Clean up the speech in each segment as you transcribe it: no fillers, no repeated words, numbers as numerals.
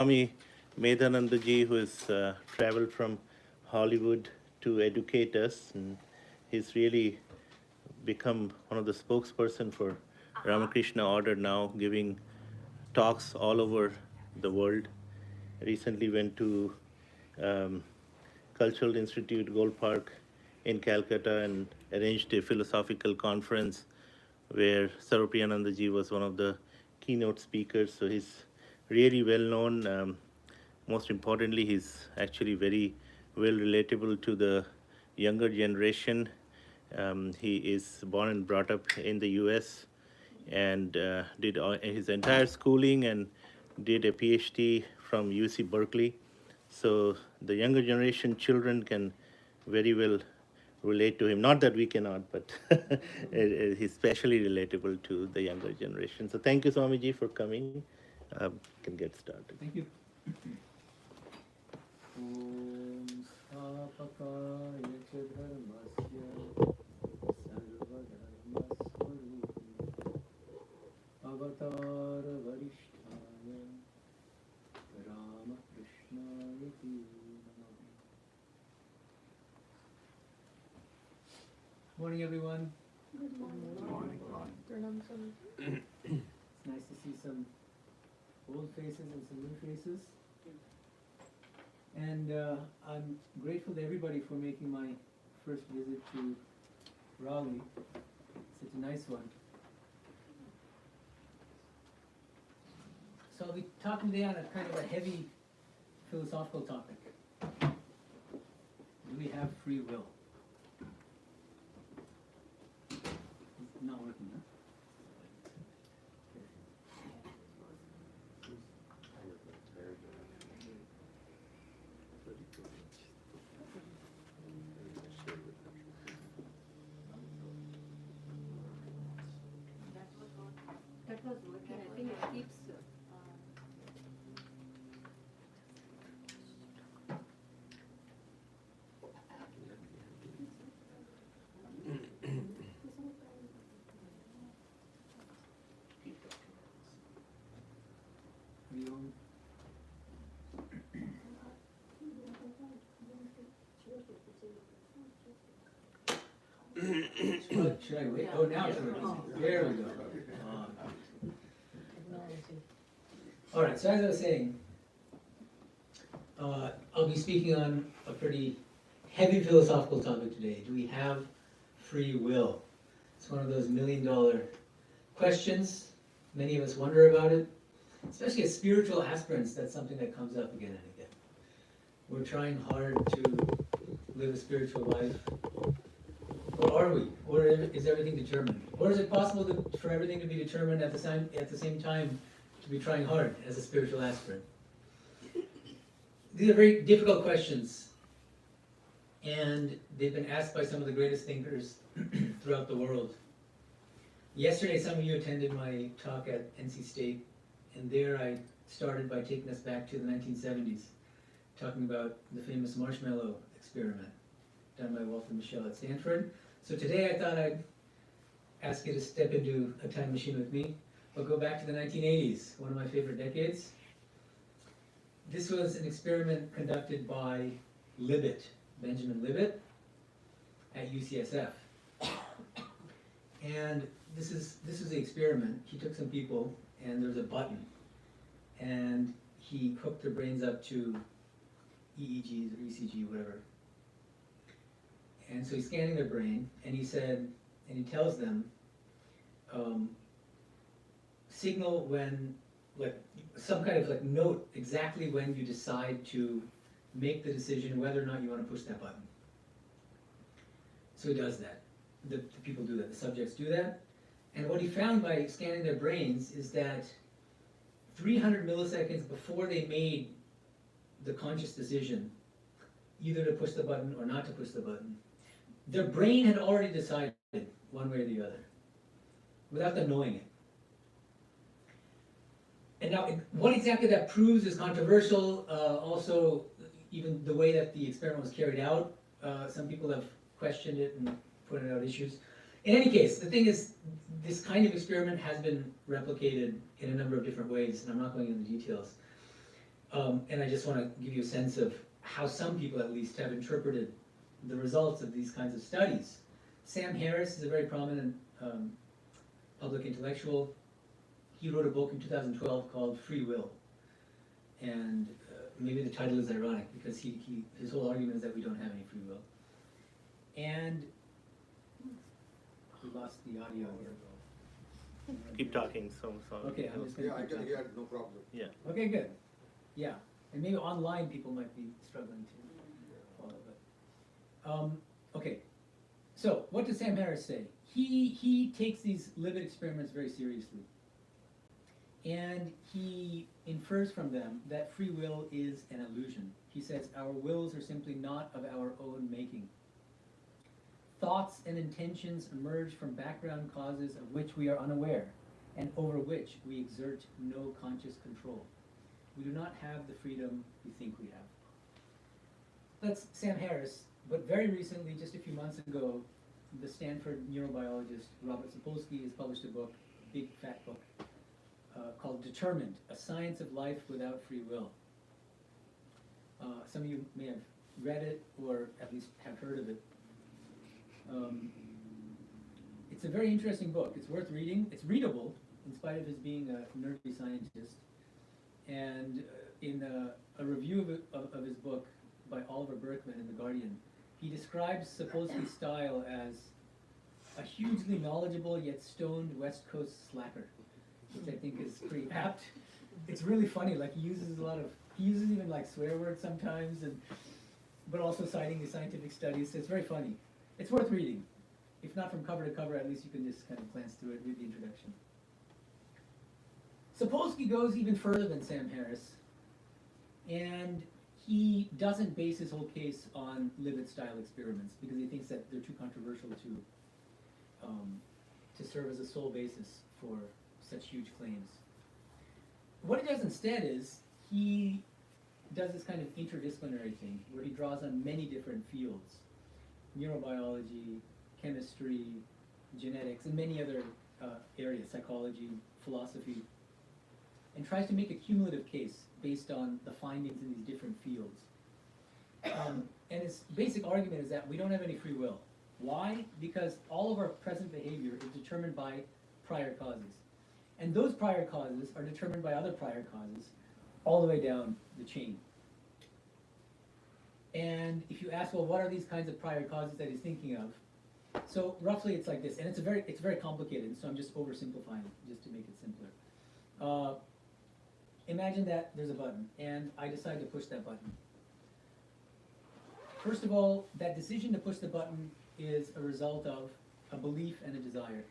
Swami Medhananda ji, who has traveled from Hollywood to educate us, and he's really become one of the spokesperson for Ramakrishna Order now, giving talks all over the world. Recently went to um, Cultural Institute Gold Park in Calcutta and arranged a philosophical conference where Sarvapriyananda ji was one of the keynote speakers. So he's really well known. Most importantly, he's actually very well relatable to the younger generation. He is born and brought up in the US and did his entire schooling and did a PhD from UC Berkeley. So the younger generation children can very well relate to him. Not that we cannot, but he's especially relatable to the younger generation. So thank you, Swamiji, for coming. Can get started. Thank you. Om Sthapakaya cha dharmasya sarvadharmasvarupe avatara varishtaya Ramakrishnaya te namaha. Morning, everyone. Good morning. Pranam, Swamiji. It's nice to see some old faces and some new faces. And I'm grateful to everybody for making my first visit to Raleigh. Such a nice one. So I'll be talking today on a kind of a heavy philosophical topic. Do we have free will? It's not working, huh? That was working. I think it keeps. Are you on? Should I wait? Oh, now it's working. There we go. All right, so as I was saying, I'll be speaking on a pretty heavy philosophical topic today. Do we have free will? It's one of those $1,000,000 questions. Many of us wonder about it. Especially as spiritual aspirants, that's something that comes up again and again. We're trying hard to live a spiritual life. Or are we? Or is everything determined? Or is it possible for everything to be determined at the same time to be trying hard as a spiritual aspirant? These are very difficult questions, and they've been asked by some of the greatest thinkers throughout the world. Yesterday, some of you attended my talk at NC State, and there I started by taking us back to the 1970s, talking about the famous marshmallow experiment done by Walter Mischel at Stanford. So today I thought I'd ask you to step into a time machine with me. I'll go back to the 1980s, one of my favorite decades. This was an experiment conducted by Libet, Benjamin Libet, at UCSF. And this is the experiment. He took some people, and there's a button, and he hooked their brains up to EEGs or ECG, whatever. And so he's scanning their brain, and he said, and he tells them, signal when, like, some kind of like note exactly when you decide to make the decision whether or not you want to push that button. So he does that. The people do that, the subjects do that. And what he found by scanning their brains is that 300 milliseconds before they made the conscious decision, either to push the button or not to push the button, their brain had already decided one way or the other, without them knowing it. And now, what exactly that proves is controversial. Also, even the way that the experiment was carried out, some people have questioned it and pointed out issues. In any case, the thing is, this kind of experiment has been replicated in a number of different ways, and I'm not going into the details. And I just want to give you a sense of how some people at least have interpreted the results of these kinds of studies. Sam Harris is a very prominent public intellectual. He wrote a book in 2012 called Free Will. And maybe the title is ironic because his whole argument is that we don't have any free will. And we lost the audio here. Keep talking, so. Okay, I'm just gonna Yeah, I keep can talking. hear, no problem. Yeah. Okay, good. Yeah, and maybe online people might be struggling to follow, but, okay. So, what does Sam Harris say? He takes these lived experiments very seriously. And he infers from them that free will is an illusion. He says our wills are simply not of our own making. Thoughts and intentions emerge from background causes of which we are unaware, and over which we exert no conscious control. We do not have the freedom we think we have. That's Sam Harris, but very recently, just a few months ago, the Stanford neurobiologist Robert Sapolsky has published a book, a big fat book, called Determined, A Science of Life Without Free Will. Some of you may have read it, or at least have heard of it. It's a very interesting book. It's worth reading. It's readable, in spite of his being a nerdy scientist. And in a review of his book by Oliver Berkman in The Guardian, he describes Sapolsky's style as a hugely knowledgeable yet stoned West Coast slacker, which I think is pretty apt. It's really funny, like he uses even like swear words sometimes, but also citing the scientific studies, so it's very funny. It's worth reading. If not from cover to cover, at least you can just kind of glance through it, read the introduction. Sapolsky goes even further than Sam Harris, and he doesn't base his whole case on Libet style experiments because he thinks that they're too controversial to serve as a sole basis for such huge claims. What he does instead is he does this kind of interdisciplinary thing where he draws on many different fields: neurobiology, chemistry, genetics, and many other areas, psychology, philosophy, and tries to make a cumulative case based on the findings in these different fields. And his basic argument is that we don't have any free will. Why? Because all of our present behavior is determined by prior causes. And those prior causes are determined by other prior causes all the way down the chain. And if you ask, well, what are these kinds of prior causes that he's thinking of? So roughly it's like this, and it's very complicated, so I'm just oversimplifying it just to make it simpler. Imagine that there's a button, and I decide to push that button. First of all, that decision to push the button is a result of a belief and a desire.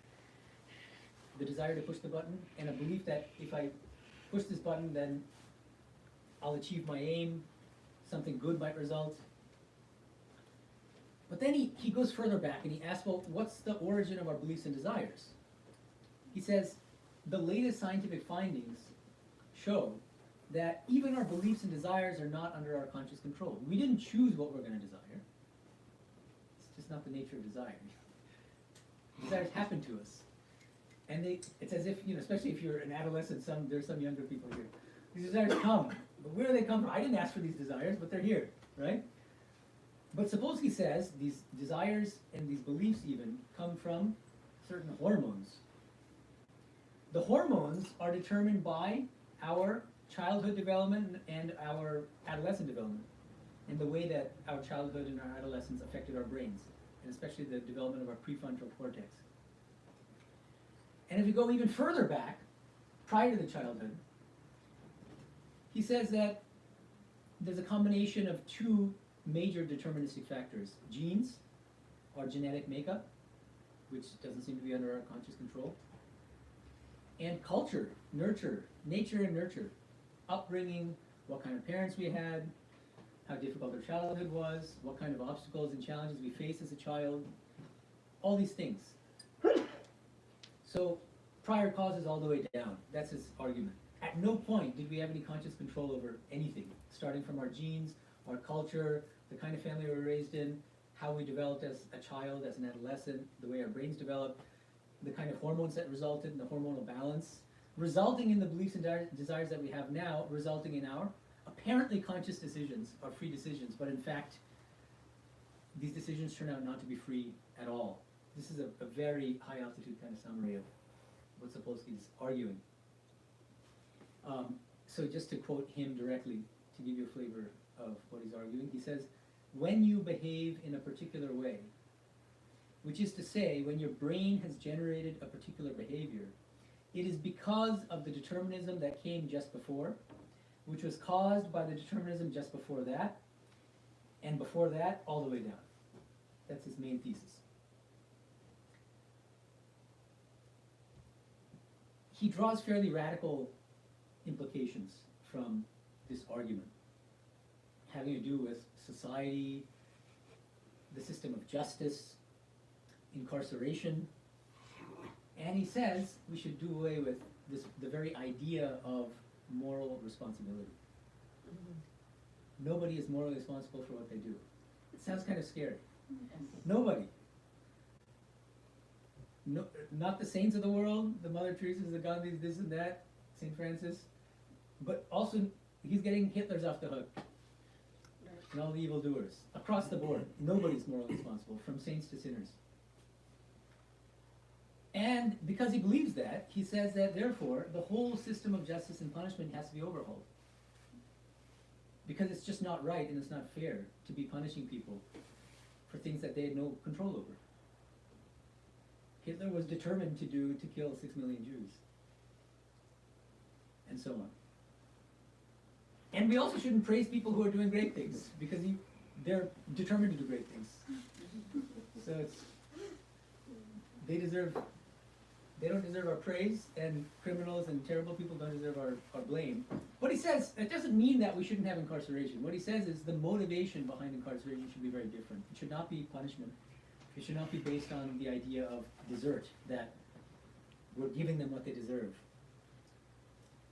The desire to push the button, and a belief that if I push this button, then I'll achieve my aim, something good might result. But then he goes further back and he asks, well, what's the origin of our beliefs and desires? He says, the latest scientific findings show that even our beliefs and desires are not under our conscious control. We didn't choose what we're going to desire. It's just not the nature of desire. Desires happen to us. And it's as if, especially if you're an adolescent, there's some younger people here. These desires come, but where do they come from? I didn't ask for these desires, but they're here, right? But Sapolsky says these desires and these beliefs even come from certain hormones. The hormones are determined by our childhood development and our adolescent development, and the way that our childhood and our adolescence affected our brains, and especially the development of our prefrontal cortex. And if you go even further back, prior to the childhood, he says that there's a combination of two major deterministic factors: genes, our genetic makeup, which doesn't seem to be under our conscious control, and culture, nurture, nature and nurture, upbringing, what kind of parents we had, how difficult our childhood was, what kind of obstacles and challenges we faced as a child, all these things. So prior causes all the way down. That's his argument. At no point did we have any conscious control over anything, starting from our genes, our culture, the kind of family we were raised in, how we developed as a child, as an adolescent, the way our brains developed, the kind of hormones that resulted in the hormonal balance, resulting in the beliefs and desires that we have now, resulting in our apparently conscious decisions are free decisions, but in fact, these decisions turn out not to be free at all. This is a very high altitude kind of summary of what Sapolsky is arguing. So just to quote him directly, to give you a flavor of what he's arguing, he says, when you behave in a particular way, which is to say, when your brain has generated a particular behavior, it is because of the determinism that came just before, which was caused by the determinism just before that, and before that, all the way down. That's his main thesis. He draws fairly radical implications from this argument, having to do with society, the system of justice, incarceration, and he says we should do away with this, the very idea of moral responsibility. Nobody is morally responsible for what they do. It sounds kind of scary. Nobody. No, not the saints of the world, the Mother Teresa's, the Gandhis, this and that, St. Francis, but also he's getting Hitler's off the hook, and all the evildoers. Across the board, nobody's morally responsible, from saints to sinners. And because he believes that, he says that therefore the whole system of justice and punishment has to be overhauled. Because it's just not right and it's not fair to be punishing people for things that they had no control over. Hitler was determined to kill 6 million Jews. And so on. And we also shouldn't praise people who are doing great things, because they're determined to do great things. So they don't deserve our praise, and criminals and terrible people don't deserve our blame. What he says, it doesn't mean that we shouldn't have incarceration. What he says is the motivation behind incarceration should be very different. It should not be punishment. It should not be based on the idea of desert, that we're giving them what they deserve.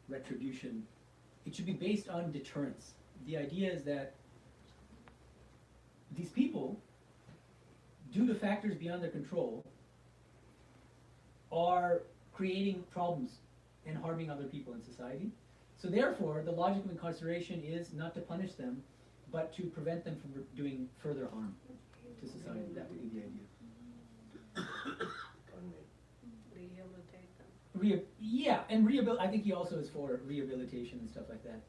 Retribution. It should be based on deterrence. The idea is that these people, due to factors beyond their control, are creating problems and harming other people in society. So therefore, the logic of incarceration is not to punish them, but to prevent them from doing further harm to society. That would be the idea. Rehabilitate them. Yeah, and I think he also is for rehabilitation and stuff like that.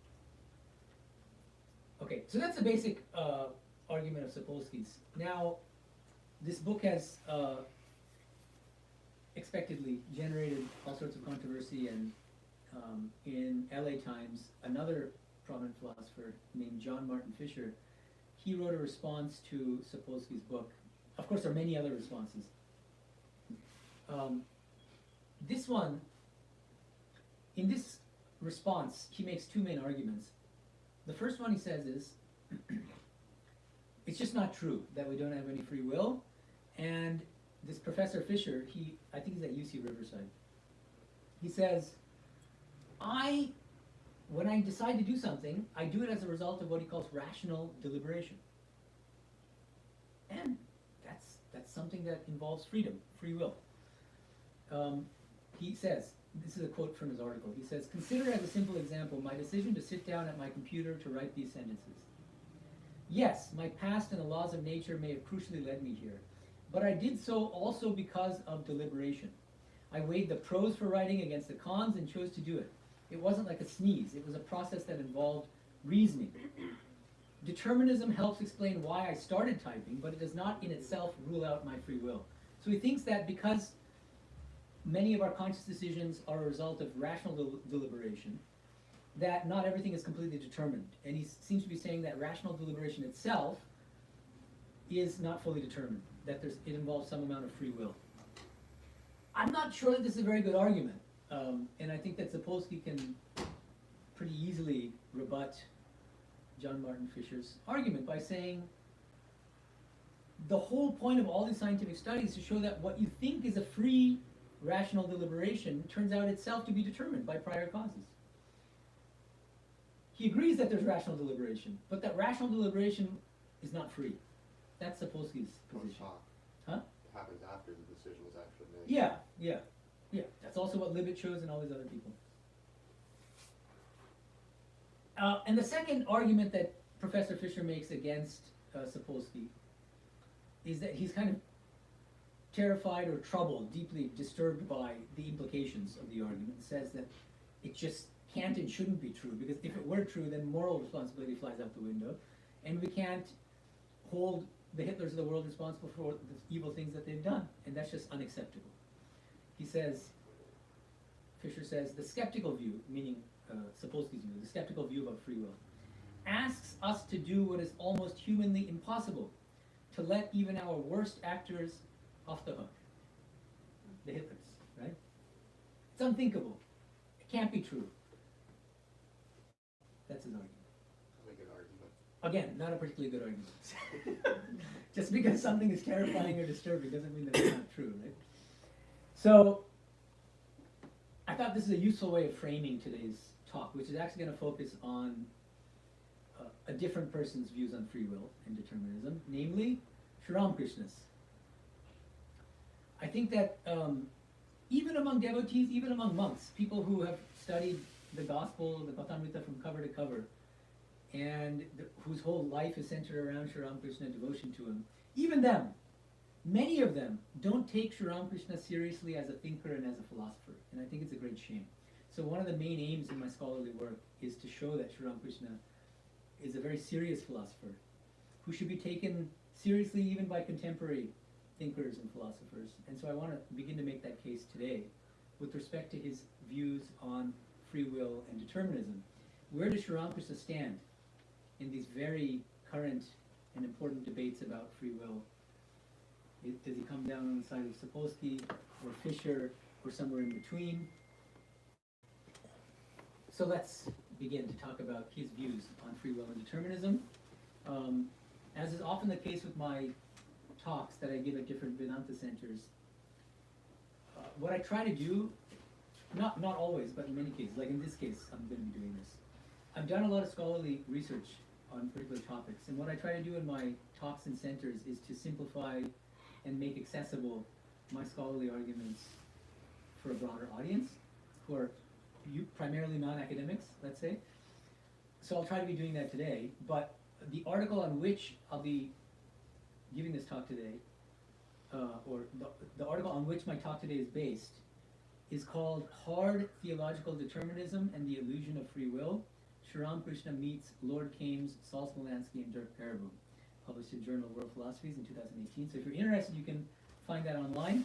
Okay, so that's the basic argument of Sapolsky's. Now, this book has expectedly generated all sorts of controversy, and in LA Times, another prominent philosopher named John Martin Fisher, he wrote a response to Sapolsky's book. Of course, there are many other responses. This one, in this response, he makes two main arguments. The first one he says is, it's just not true that we don't have any free will, and this Professor Fisher, I think he's at UC Riverside, he says, when I decide to do something, I do it as a result of what he calls rational deliberation. And that's something that involves freedom, free will. He says, this is a quote from his article, he says, consider as a simple example my decision to sit down at my computer to write these sentences. Yes, my past and the laws of nature may have crucially led me here, but I did so also because of deliberation. I weighed the pros for writing against the cons and chose to do it. It wasn't like a sneeze, it was a process that involved reasoning. Determinism helps explain why I started typing, but it does not in itself rule out my free will. So he thinks that because many of our conscious decisions are a result of rational deliberation, that not everything is completely determined. And he seems to be saying that rational deliberation itself is not fully determined, that it involves some amount of free will. I'm not sure that this is a very good argument, and I think that Sapolsky can pretty easily rebut John Martin Fisher's argument by saying the whole point of all these scientific studies is to show that what you think is a free rational deliberation turns out itself to be determined by prior causes. He agrees that there's rational deliberation, but that rational deliberation is not free. That's Sapolsky's position. Huh? Happens after the decision was actually made. Yeah. That's also what Libet shows and all these other people. And the second argument that Professor Fisher makes against Sapolsky is that he's kind of terrified or troubled, deeply disturbed by the implications of the argument. It says that it just can't and shouldn't be true, because if it were true, then moral responsibility flies out the window, and we can't hold the Hitlers of the world responsible for the evil things that they've done, and that's just unacceptable. He says, Fisher says, the skeptical view, meaning Sapolsky's view, the skeptical view about free will, asks us to do what is almost humanly impossible, to let even our worst actors off the hook. The Hitlers, right? It's unthinkable. It can't be true. That's his argument. That's a good argument. Again, not a particularly good argument. Just because something is terrifying or disturbing doesn't mean that it's not true, right? So, I thought this is a useful way of framing today's talk, which is actually going to focus on a different person's views on free will and determinism, namely Sri Ramakrishna's. I think that even among devotees, even among monks, people who have studied the gospel, the Gautamrita from cover to cover, and whose whole life is centered around Sri Ramakrishna, devotion to him, even them, many of them don't take Sri Ramakrishna seriously as a thinker and as a philosopher, and I think it's a great shame. So one of the main aims in my scholarly work is to show that Sri Ramakrishna is a very serious philosopher, who should be taken seriously even by contemporary thinkers and philosophers. And so I want to begin to make that case today with respect to his views on free will and determinism. Where does Sri Ramakrishna stand in these very current and important debates about free will? Does he come down on the side of Sapolsky or Fisher or somewhere in between? So let's begin to talk about his views on free will and determinism. As is often the case with my talks that I give at different Vedanta centers, what I try to do, not always, but in many cases, like in this case, I'm going to be doing this. I've done a lot of scholarly research on particular topics, and what I try to do in my talks and centers is to simplify and make accessible my scholarly arguments for a broader audience, who are primarily non-academics, let's say. So I'll try to be doing that today, but the article on which I'll be giving this talk today, or the article on which my talk today is based, is called Hard Theological Determinism and the Illusion of Free Will, Sri Ramakrishna Meets Lord Kames, Saul Smolansky, and Dirk Pereboom, published in Journal of World Philosophies in 2018. So if you're interested, you can find that online.